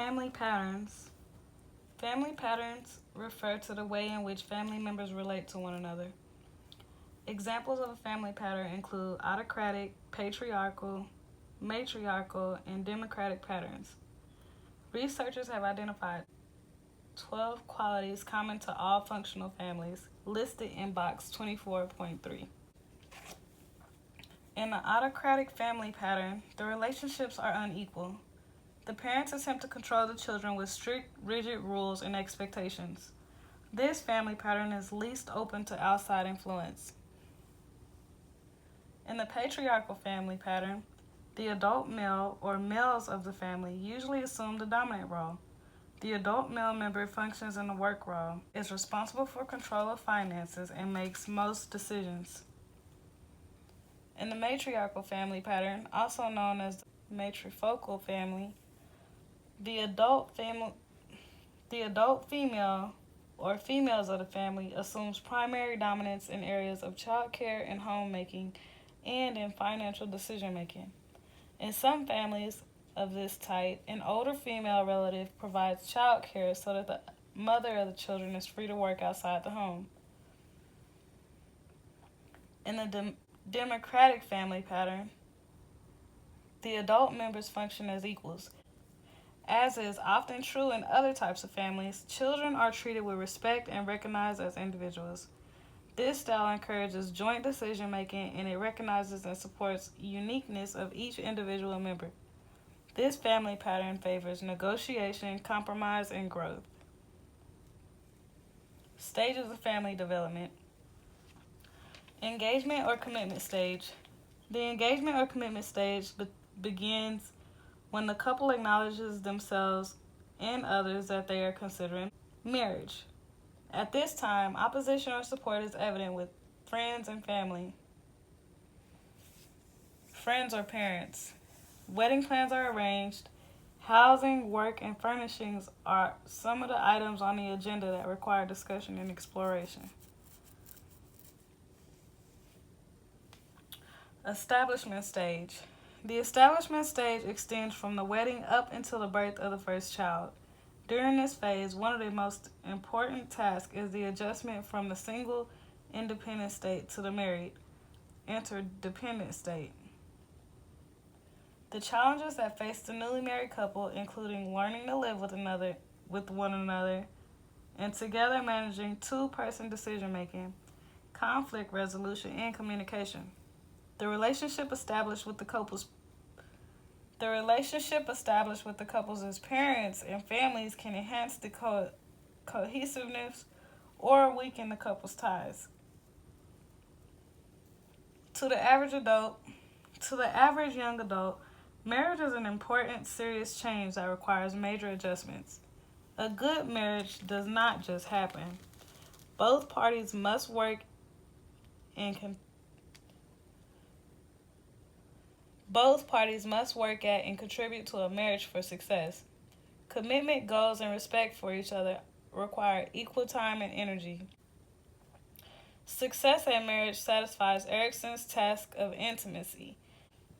Family patterns. Family patterns refer to the way in which family members relate to one another. Examples of a family pattern include autocratic, patriarchal, matriarchal, and democratic patterns. Researchers have identified 12 qualities common to all functional families, listed in box 24.3. In the autocratic family pattern, the relationships are unequal. The parents attempt to control the children with strict, rigid rules and expectations. This family pattern is least open to outside influence. In the patriarchal family pattern, the adult male or males of the family usually assume the dominant role. The adult male member functions in the work role, is responsible for control of finances, and makes most decisions. In the matriarchal family pattern, also known as the matrifocal family, the adult female or females of the family assumes primary dominance in areas of child care and homemaking and in financial decision making. In some families of this type, an older female relative provides child care so that the mother of the children is free to work outside the home. In the democratic family pattern, the adult members function as equals. As is often true in other types of families, children are treated with respect and recognized as individuals. This style encourages joint decision making and it recognizes and supports uniqueness of each individual member. This family pattern favors negotiation, compromise, and growth. Stages of family development. Engagement or commitment stage. The engagement or commitment stage begins when the couple acknowledges themselves and others that they are considering marriage. At this time, opposition or support is evident with friends and family. Friends or parents. Wedding plans are arranged. Housing, work, and furnishings are some of the items on the agenda that require discussion and exploration. Establishment stage. The establishment stage extends from the wedding up until the birth of the first child. During this phase, one of the most important tasks is the adjustment from the single, independent state to the married, interdependent state. The challenges that face the newly married couple, including learning to live with one another, and together managing two-person decision-making, conflict resolution, and communication. The relationship established with the couples as parents and families can enhance the cohesiveness or weaken the couple's ties. To the average young adult, marriage is an important, serious change that requires major adjustments. A good marriage does not just happen. Both parties must work at and contribute to a marriage for success. Commitment, goals, and respect for each other require equal time and energy. Success at marriage satisfies Erickson's task of intimacy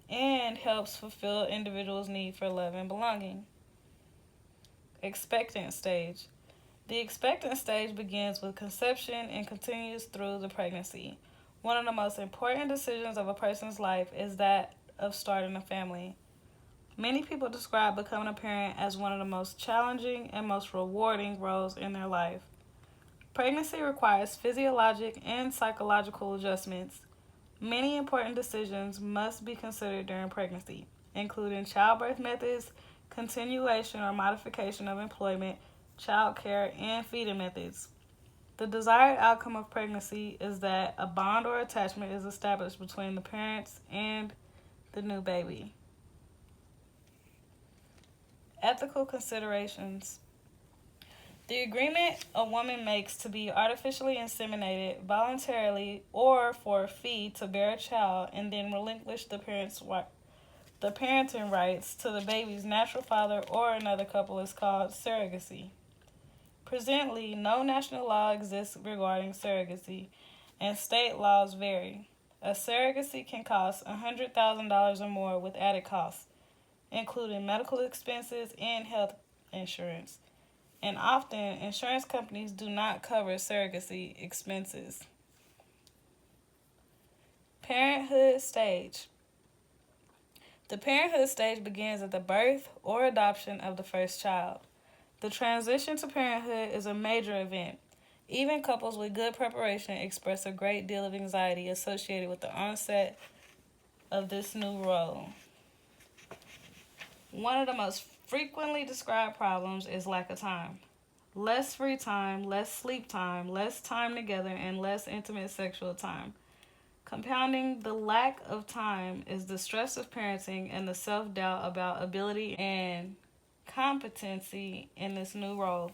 and helps fulfill individuals' need for love and belonging. Expectant stage. The expectant stage begins with conception and continues through the pregnancy. One of the most important decisions of a person's life is that of starting a family. Many people describe becoming a parent as one of the most challenging and most rewarding roles in their life. Pregnancy requires physiologic and psychological adjustments. Many important decisions must be considered during pregnancy, including childbirth methods, continuation or modification of employment, child care, and feeding methods. The desired outcome of pregnancy is that a bond or attachment is established between the parents and the new baby. Ethical considerations. The agreement a woman makes to be artificially inseminated voluntarily or for a fee to bear a child and then relinquish the parenting rights to the baby's natural father or another couple is called surrogacy. Presently, no national law exists regarding surrogacy, and state laws vary. A surrogacy can cost $100,000 or more with added costs, including medical expenses and insurance. And often, insurance companies do not cover surrogacy expenses. Parenthood stage. The parenthood stage begins at the birth or adoption of the first child. The transition to parenthood is a major event. Even couples with good preparation express a great deal of anxiety associated with the onset of this new role. One of the most frequently described problems is lack of time. Less free time, less sleep time, less time together, and less intimate sexual time. Compounding the lack of time is the stress of parenting and the self-doubt about ability and competency in this new role.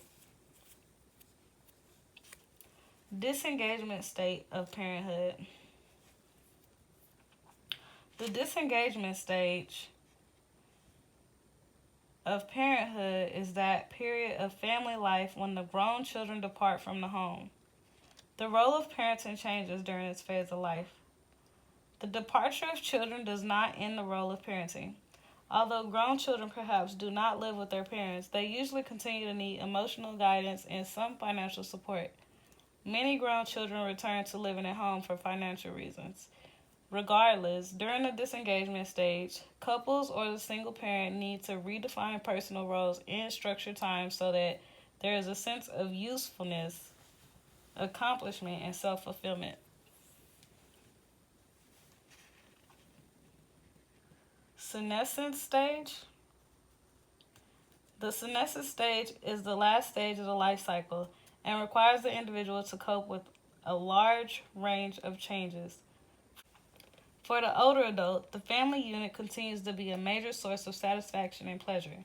Disengagement state of parenthood. The disengagement stage of parenthood is that period of family life when the grown children depart from the home. The role of parenting changes during this phase of life. The departure of children does not end the role of parenting. Although grown children perhaps do not live with their parents, they usually continue to need emotional guidance and some financial support. Many grown children return to living at home for financial reasons. Regardless, during the disengagement stage, couples or the single parent need to redefine personal roles and structure time so that there is a sense of usefulness, accomplishment, and self-fulfillment. Senescence stage. The senescence stage is the last stage of the life cycle and requires the individual to cope with a large range of changes. For the older adult, the family unit continues to be a major source of satisfaction and pleasure.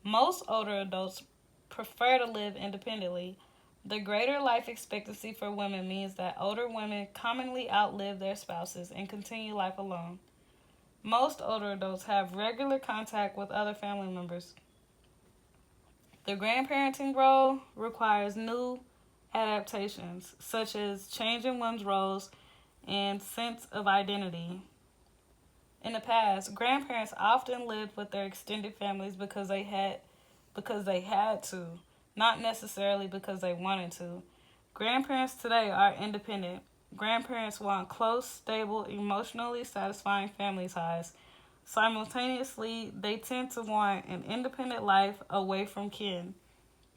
Most older adults prefer to live independently. The greater life expectancy for women means that older women commonly outlive their spouses and continue life alone. Most older adults have regular contact with other family members. The grandparenting role requires new adaptations, such as changing one's roles and sense of identity. In the past, grandparents often lived with their extended families because they had to, not necessarily because they wanted to. Grandparents today are independent. Grandparents want close, stable, emotionally satisfying family ties. Simultaneously, they tend to want an independent life away from kin.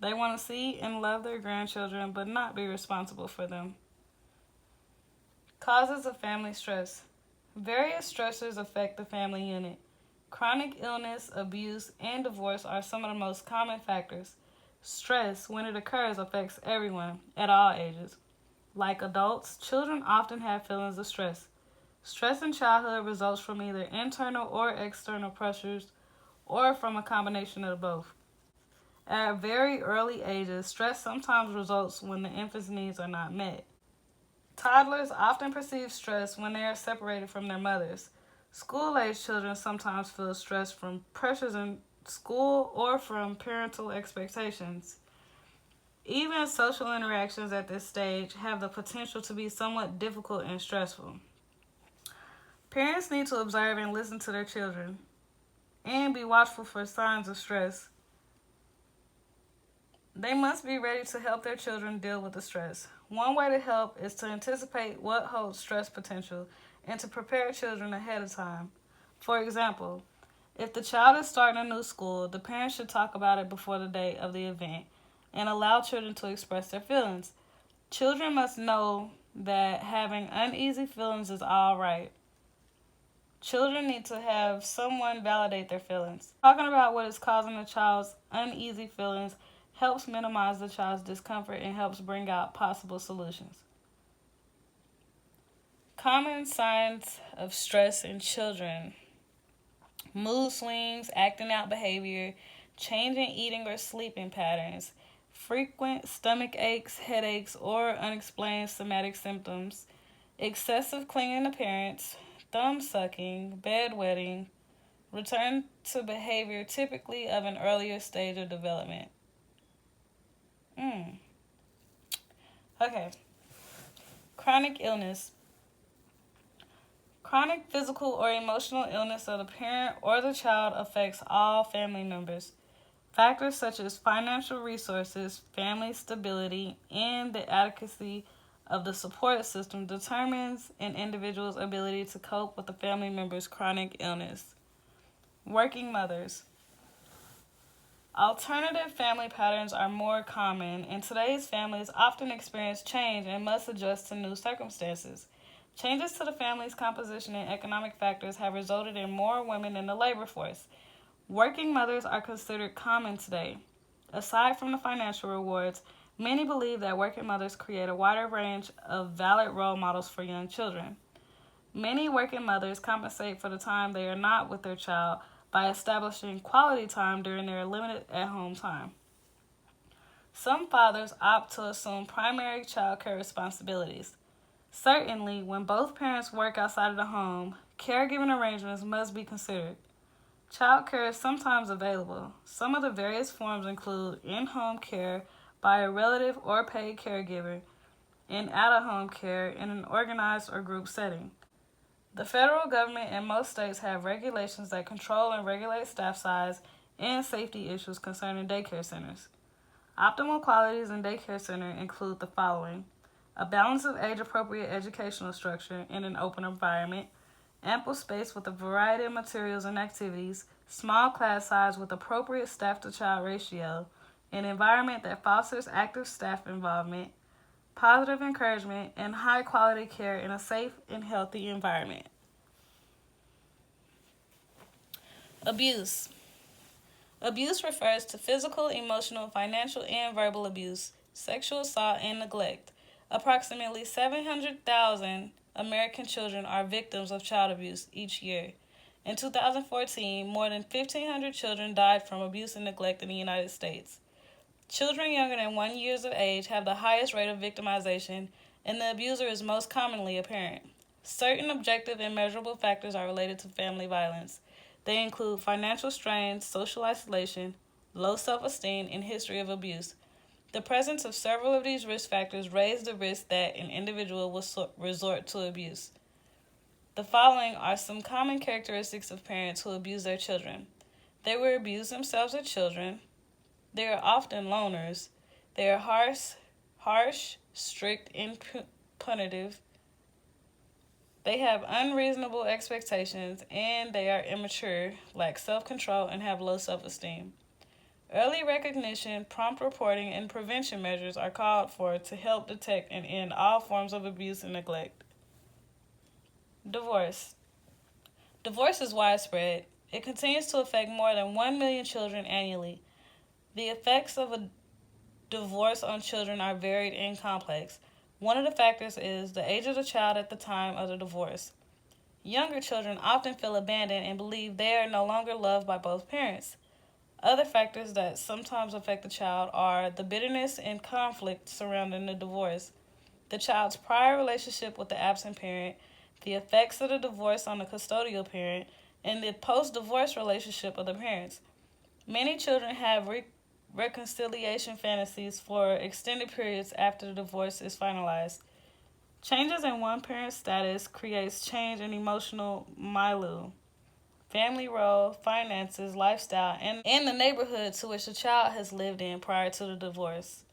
They want to see and love their grandchildren but not be responsible for them. Causes of family stress. Various stressors affect the family unit. Chronic illness, abuse, and divorce are some of the most common factors. Stress, when it occurs, affects everyone at all ages. Like adults, children often have feelings of stress. Stress in childhood results from either internal or external pressures or from a combination of both. At very early ages, stress sometimes results when the infant's needs are not met. Toddlers often perceive stress when they are separated from their mothers. School-age children sometimes feel stress from pressures in school or from parental expectations. Even social interactions at this stage have the potential to be somewhat difficult and stressful. Parents need to observe and listen to their children and be watchful for signs of stress. They must be ready to help their children deal with the stress. One way to help is to anticipate what holds stress potential and to prepare children ahead of time. For example, if the child is starting a new school, the parents should talk about it before the day of the event and allow children to express their feelings. Children must know that having uneasy feelings is all right. Children need to have someone validate their feelings. Talking about what is causing the child's uneasy feelings helps minimize the child's discomfort and helps bring out possible solutions. Common signs of stress in children: mood swings, acting out behavior, changing eating or sleeping patterns, frequent stomach aches, headaches, or unexplained somatic symptoms, excessive clinging to parents, thumb sucking, bedwetting, return to behavior typically of an earlier stage of development. Okay. Chronic illness. Chronic physical or emotional illness of the parent or the child affects all family members. Factors such as financial resources, family stability, and the adequacy of the support system determines an individual's ability to cope with a family member's chronic illness. Working mothers. Alternative family patterns are more common, and today's families often experience change and must adjust to new circumstances. Changes to the family's composition and economic factors have resulted in more women in the labor force. Working mothers are considered common today. Aside from the financial rewards, many believe that working mothers create a wider range of valid role models for young children. Many working mothers compensate for the time they are not with their child by establishing quality time during their limited at-home time. Some fathers opt to assume primary child care responsibilities. Certainly, when both parents work outside of the home, caregiving arrangements must be considered. Child care is sometimes available. Some of the various forms include in-home care by a relative or paid caregiver, and out-of-home care in an organized or group setting. The federal government and most states have regulations that control and regulate staff size and safety issues concerning daycare centers. Optimal qualities in daycare center include the following: a balance of age-appropriate educational structure in an open environment, ample space with a variety of materials and activities, small class size with appropriate staff-to-child ratio, an environment that fosters active staff involvement, positive encouragement, and high-quality care in a safe and healthy environment. Abuse. Abuse refers to physical, emotional, financial, and verbal abuse, sexual assault, and neglect. Approximately 700,000 American children are victims of child abuse each year. In 2014, more than 1,500 children died from abuse and neglect in the United States. Children younger than 1 year of age have the highest rate of victimization, and the abuser is most commonly a parent. Certain objective and measurable factors are related to family violence. They include financial strain, social isolation, low self-esteem, and history of abuse. The presence of several of these risk factors raise the risk that an individual will resort to abuse. The following are some common characteristics of parents who abuse their children. They will abuse themselves as children. They are often loners. They are harsh, strict, and punitive. They have unreasonable expectations, and they are immature, lack self-control, and have low self-esteem. Early recognition, prompt reporting, and prevention measures are called for to help detect and end all forms of abuse and neglect. Divorce. Divorce is widespread. It continues to affect more than 1 million children annually. The effects of a divorce on children are varied and complex. One of the factors is the age of the child at the time of the divorce. Younger children often feel abandoned and believe they are no longer loved by both parents. Other factors that sometimes affect the child are the bitterness and conflict surrounding the divorce, the child's prior relationship with the absent parent, the effects of the divorce on the custodial parent, and the post-divorce relationship of the parents. Many children have reconciliation fantasies for extended periods after the divorce is finalized. Changes in one parent's status creates change in emotional milieu, family role, finances, lifestyle, and the neighborhood to which the child has lived in prior to the divorce.